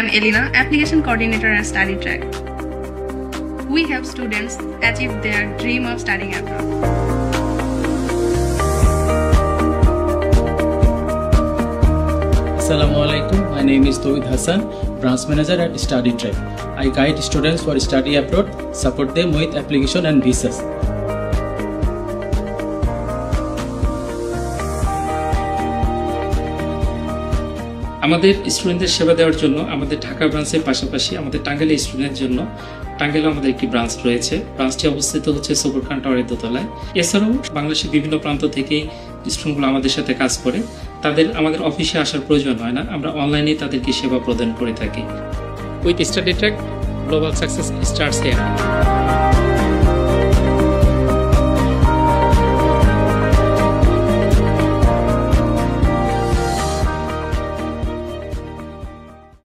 I'm Elena, Application Coordinator at Study Track. We help students achieve their dream of studying abroad. Assalamualaikum. My name is Tawhid Hassan, Branch Manager at Study Track. I guide students for study abroad, support them with application and visas. আমাদের স্টুডেন্টদের সেবা দেওয়ার জন্য আমাদের ঢাকা ব্রাঞ্চের পাশাপাশি আমাদের টাঙ্গাইলের স্টুডেন্টের জন্য টাঙ্গাইলে আমাদের একটি ব্রাঞ্চ রয়েছে। ব্রাঞ্চটি অবস্থিত হচ্ছে সবুরখান টাওয়ারের দোতলায়। এছাড়াও বাংলাদেশের বিভিন্ন প্রান্ত থেকে স্টুডেন্টগুলো আমাদের সাথে কাজ করে, তাদের আমাদের অফিসে আসার প্রয়োজন হয় না, আমরা অনলাইনে তাদেরকে সেবা প্রদান করে থাকি। With study track, global success starts here.